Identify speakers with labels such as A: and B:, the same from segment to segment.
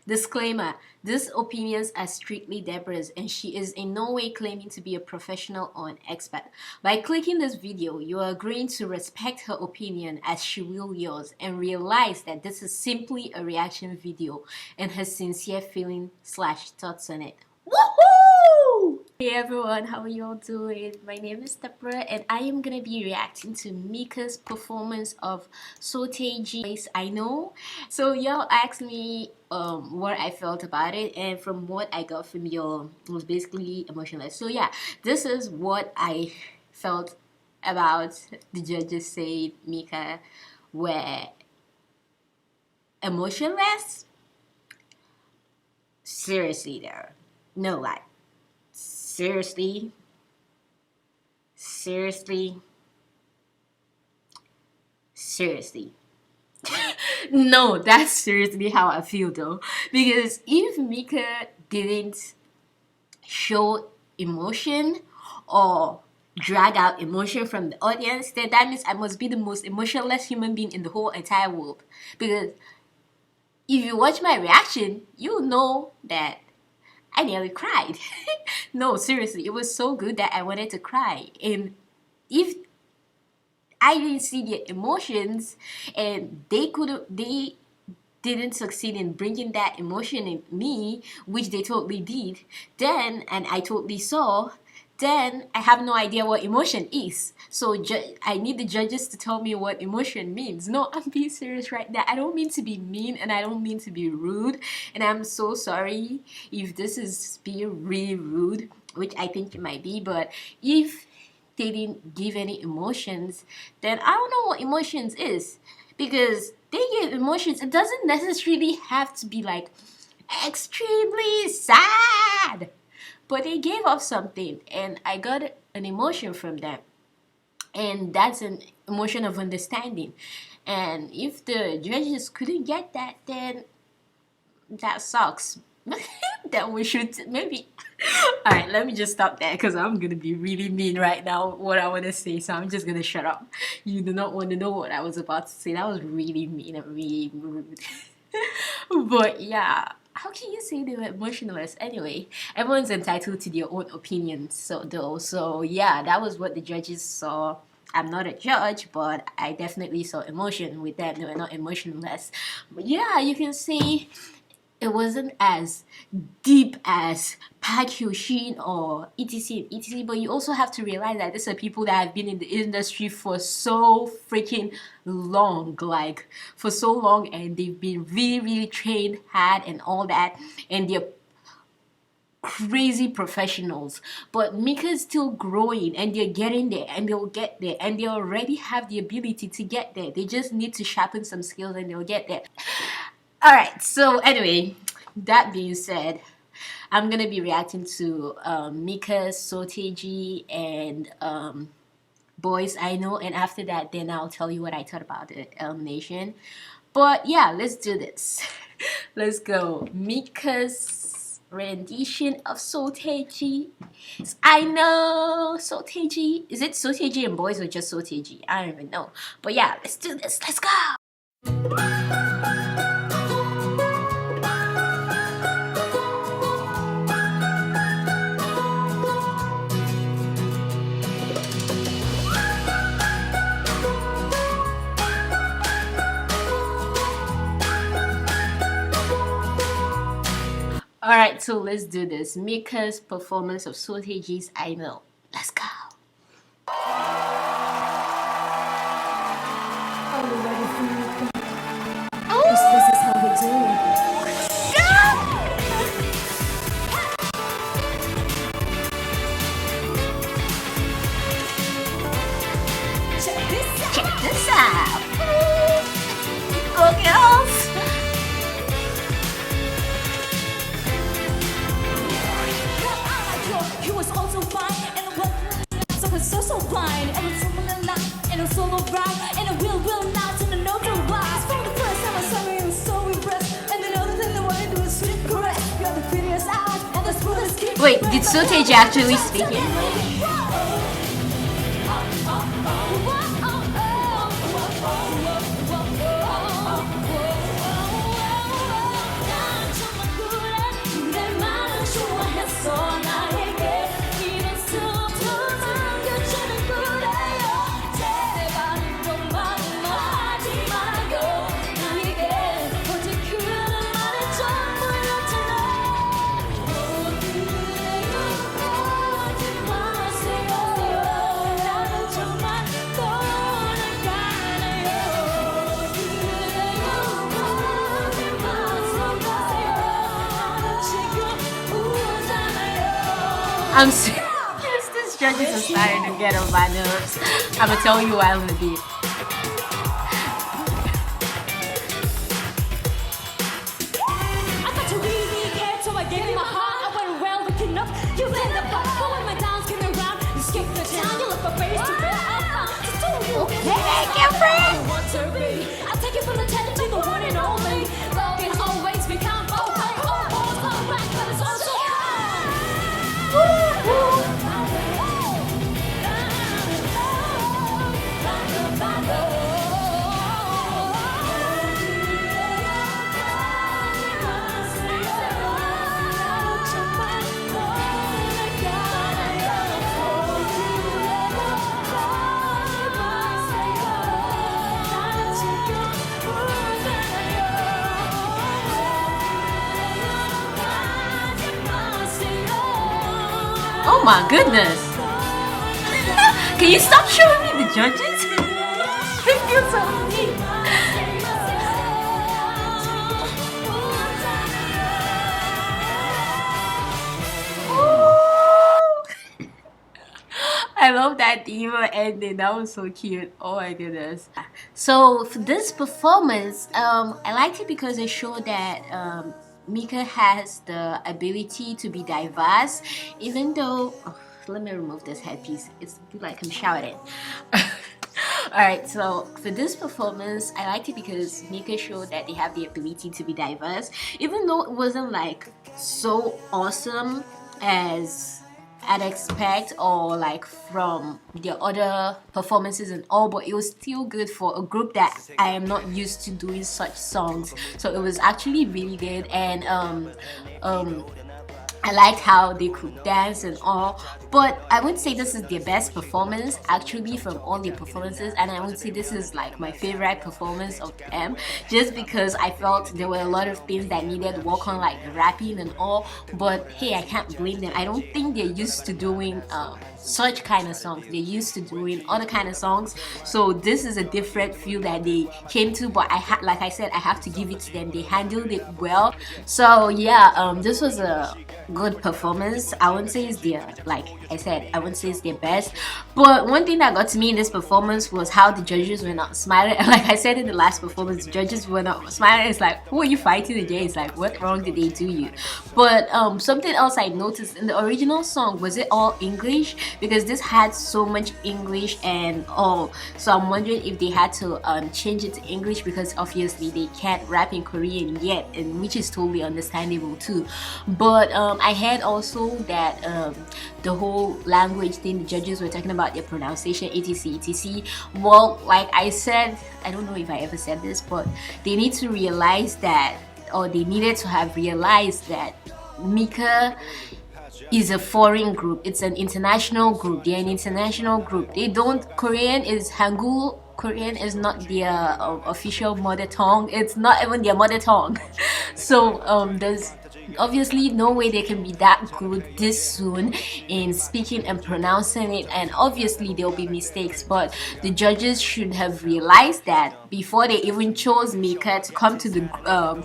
A: Disclaimer, these opinions are strictly Deborah's and she is in no way claiming to be a professional or an expert. By clicking this video, you are agreeing to respect her opinion as she will yours and realize that this is simply a reaction video and her sincere feeling / thoughts on it. Woohoo! Hey everyone, how are you all doing? My name is Deborah and I am gonna be reacting to Mica's performance of Seo Taiji I Know. So y'all asked me what I felt about it, and from what I got from y'all, it was basically emotionless. So yeah, this is what I felt about the judges saying Mica were emotionless. Seriously there. No lie. Seriously? No, that's seriously how I feel though. Because if Mica didn't show emotion or drag out emotion from the audience, then that means I must be the most emotionless human being in the whole entire world. Because if you watch my reaction, you'll know that I nearly cried. No, seriously, it was so good that I wanted to cry. And if I didn't see their emotions and they didn't succeed in bringing that emotion in me, which they totally did, then, and I totally saw, then I have no idea what emotion is. So I need the judges to tell me what emotion means. No, I'm being serious right now. I don't mean to be mean and I don't mean to be rude. And I'm so sorry if this is being really rude, which I think it might be. But if they didn't give any emotions, then I don't know what emotions is. Because they give emotions, it doesn't necessarily have to be like extremely sad. But they gave off something and I got an emotion from them. And that's an emotion of understanding. And if the judges couldn't get that, then that sucks. Then we should maybe... Alright, let me just stop there because I'm going to be really mean right now what I want to say. So I'm just going to shut up. You do not want to know what I was about to say. That was really mean and really rude. But yeah. How can you say they were emotionless? Anyway, everyone's entitled to their own opinions. So yeah, that was what the judges saw. I'm not a judge, but I definitely saw emotion with them. They were not emotionless. But yeah, you can say it wasn't as deep as Park Hyo-shin or etc etc, but you also have to realize that these are people that have been in the industry for so freaking long, like for so long, and they've been really trained hard and all that, and they're crazy professionals. But Mica's still growing and they're getting there and they'll get there and they already have the ability to get there. They just need to sharpen some skills and they'll get there. Alright, so anyway, that being said, I'm gonna be reacting to Mica Seo Taiji and Boys I Know, and after that then I'll tell you what I thought about the elimination. But yeah, let's do this. Let's go. Mica's rendition of Seo Taiji I Know. Seo Taiji. Is it Seo Taiji and Boys or just Seo Taiji? I don't even know. But yeah, let's do this. Let's go. Alright, so let's do this. Mica's performance of Seo Taiji's I Know. Let's go.
B: Are you ready for Mica? This is how we do it.
A: Check this out. Go girls.
B: He was also fine and so blind and it's someone alive and I'm so bright and I will not and I know the wise. From the first time I saw you, I was so impressed, and the other thing I wanted to do was sweet caress. Got the prettiest eyes and the smoothest skin.
A: Wait, did Seo Taiji actually speak English? I'm serious. These judges are starting to get on my nerves. I'm gonna tell you why in a bit.
B: I thought you really cared, so I gave you my heart. I wasn't well looking up. You let the fuck go when my downs came around. You skipped the town, you left my face to where I'm from. Just do you
A: Hey, girlfriend!
B: want to be? I'll take you from the 10 to the one and only. Love can always become okay. All balls are right, but it's also
A: Oh my goodness! Can you stop showing me the judges? I feel so weak. I love that diva ending. That was so cute. Oh my goodness. So for this performance, I liked it because it showed that Mica has the ability to be diverse, even though let me remove this headpiece. It's like I'm shouting. Alright, so for this performance, I liked it because Mica showed that they have the ability to be diverse, even though it wasn't like so awesome as I'd expect or like from their other performances and all, but it was still good for a group that I am not used to doing such songs. So it was actually really good, and I liked how they could dance and all, but I would say this is their best performance actually from all their performances, and I would say this is like my favorite performance of them, just because I felt there were a lot of things that needed work on, like rapping and all, but hey, I can't blame them. I don't think they're used to doing such kind of songs. They're used to doing other kind of songs, so this is a different feel that they came to, but like I said, I have to give it to them. They handled it well. So yeah, this was a good performance. I wouldn't say it's their, like I said, I wouldn't say it's their best, but one thing that got to me in this performance was how the judges were not smiling. And like I said in the last performance, the judges were not smiling. It's like, who are you fighting against? Like, what wrong did they do you? But something else I noticed in the original song, was it all English? Because this had so much English and all, so I'm wondering if they had to change it to English, because obviously they can't rap in Korean yet, and which is totally understandable too. But I heard also that the whole language thing, the judges were talking about their pronunciation, etc, etc. Well, like I said, I don't know if I ever said this, but they need to realize that, or they needed to have realized that Mica is a foreign group. It's an international group. They're an international group. They don't, Korean is Hangul. Korean is not their official mother tongue. It's not even their mother tongue. So there's obviously no way they can be that good this soon in speaking and pronouncing it, and obviously there'll be mistakes, but the judges should have realized that before they even chose Mica to come to the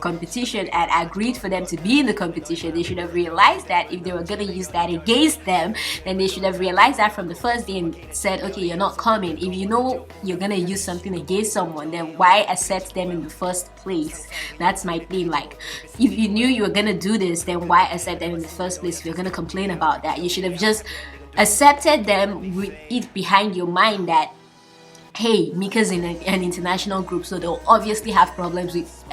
A: competition and agreed for them to be in the competition. They should have realized that if they were gonna use that against them, then they should have realized that from the first day and said, okay, you're not coming. If you know you're gonna use something against someone, then why accept them in the first place? That's my thing. Like, if you knew you were gonna do this, then why accept them in the first place? If you're gonna complain about that, you should have just accepted them with it behind your mind that, hey, Mica's in an international group, so they'll obviously have problems with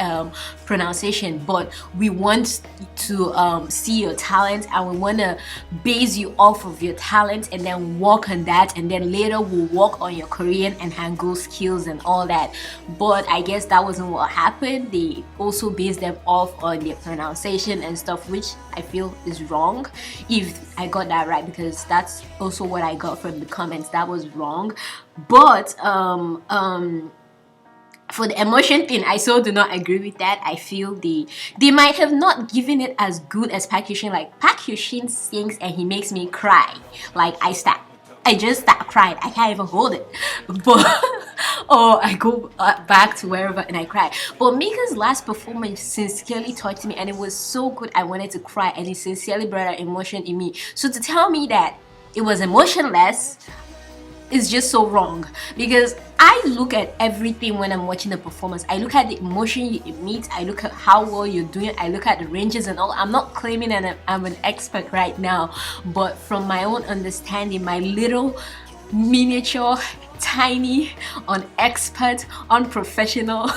A: pronunciation, but we want to see your talent, and we want to base you off of your talent and then work on that, and then later we'll work on your Korean and Hangul skills and all that. But I guess that wasn't what happened. They also based them off on their pronunciation and stuff, which I feel is wrong, if I got that right, because that's also what I got from the comments. That was wrong. But for the emotion thing, I so do not agree with that. I feel they might have not given it as good as Park Hyushin. Like, Park Hyushin sings and he makes me cry. Like, I just start crying. I can't even hold it. or I go back to wherever and I cry. But Mica's last performance sincerely touched me, and it was so good I wanted to cry, and it sincerely brought out emotion in me. So to tell me that it was emotionless is just so wrong, because I look at everything when I'm watching the performance. I look at the emotion you emit, I look at how well you're doing, I look at the ranges and all. I'm not claiming that I'm an expert right now, but from my own understanding, my little miniature, tiny, unexpert, unprofessional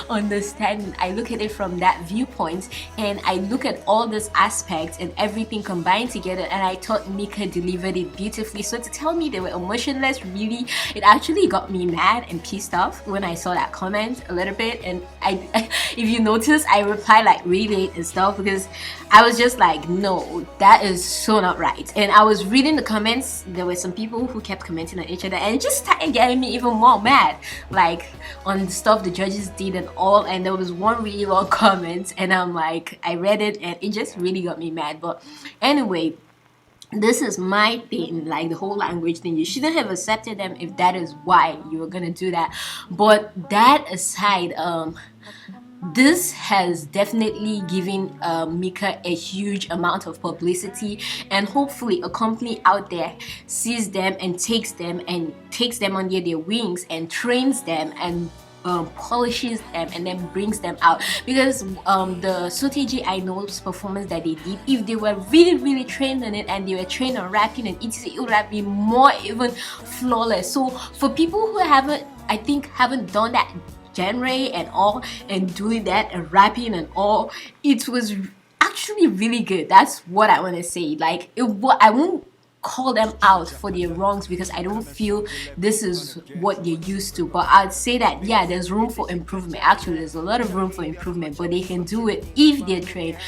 A: understanding, I look at it from that viewpoint, and I look at all these aspects and everything combined together, and I thought Mica delivered it beautifully. So to tell me they were emotionless, really, it actually got me mad and pissed off when I saw that comment a little bit. And if you notice, I replied like really late and stuff, because I was just like, no, that is so not right. And I was reading the comments. There were some people who kept commenting on each other, and it just started getting me even more mad, like on the stuff the judges did and all. And there was one really long comment, and I'm like, I read it and it just really got me mad. But anyway, this is my thing, like the whole language thing. You shouldn't have accepted them if that is why you were gonna do that. But that aside, this has definitely given Mica a huge amount of publicity, and hopefully a company out there sees them and takes them under their wings and trains them and polishes them and then brings them out. Because the Seo Taiji I know's performance that they did, if they were really trained on it and they were trained on rapping and etc., it would have been more even flawless. So for people who haven't done that genre and all, and doing that and rapping and all, it was actually really good. That's what I want to say. Like, I won't call them out for their wrongs, because I don't feel this is what they're used to. But I'd say that, yeah, there's room for improvement. Actually, there's a lot of room for improvement, but they can do it if they're trained.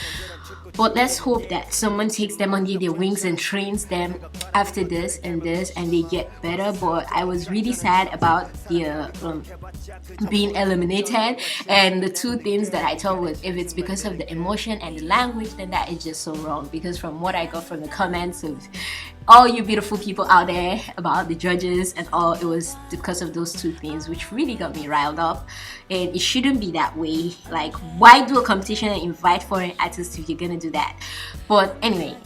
A: But let's hope that someone takes them under their wings and trains them after this and they get better. But I was really sad about the being eliminated, and the two things that I thought was, if it's because of the emotion and the language, then that is just so wrong. Because from what I got from the comments of all you beautiful people out there about the judges and all, it was because of those two things, which really got me riled up. And it shouldn't be that way. Like, why do a competition and invite foreign artists if you're gonna do that? But anyway,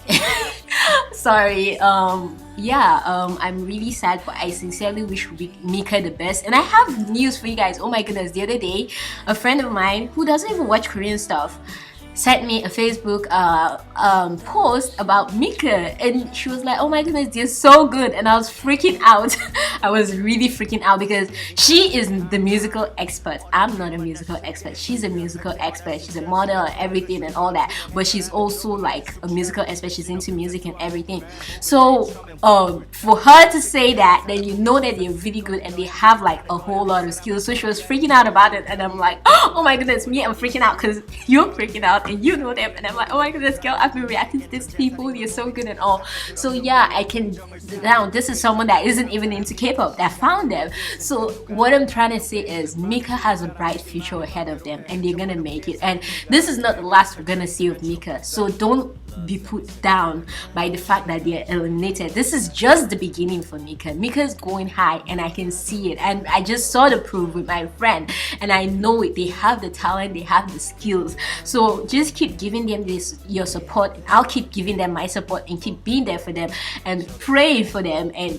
A: sorry. I'm really sad, but I sincerely wish Mica the best. And I have news for you guys. Oh my goodness, the other day, a friend of mine who doesn't even watch Korean stuff sent me a Facebook post about Mica, and she was like, oh my goodness, they're so good. And I was freaking out. I was really freaking out, because she is the musical expert. I'm not a musical expert. She's a musical expert. She's a model and everything and all that, but she's also like a musical expert. She's into music and everything. So for her to say that, then you know that they're really good and they have like a whole lot of skills. So she was freaking out about it, and I'm like, oh my goodness, I'm freaking out because you're freaking out and you know them. And I'm like, oh my goodness, girl, I've been reacting to these people, you're so good and all. So yeah, I can now, this is someone that isn't even into K-pop that found them. So what I'm trying to say is, Mica has a bright future ahead of them, and they're gonna make it. And this is not the last we're gonna see of Mica, so don't be put down by the fact that they are eliminated. This is just the beginning for Mica. Mica is going high, and I can see it, and I just saw the proof with my friend, and I know it. They have the talent, they have the skills. So just keep giving them your support, and I'll keep giving them my support and keep being there for them and praying for them. And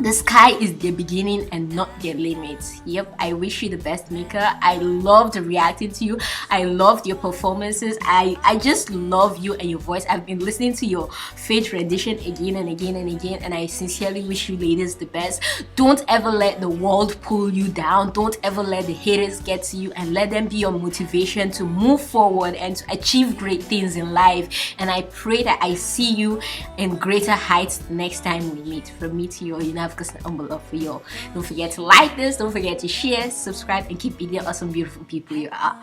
A: the sky is their beginning and not their limits. Yep, I wish you the best, Mica. I loved reacting to you. I loved your performances. I just love you and your voice. I've been listening to your Fate rendition again and again and again, and I sincerely wish you ladies the best. Don't ever let the world pull you down. Don't ever let the haters get to you, and let them be your motivation to move forward and to achieve great things in life. And I pray that I see you in greater heights next time we meet. From me to you, have love for you. Don't forget to like this, don't forget to share, subscribe, and keep being the awesome beautiful people you are.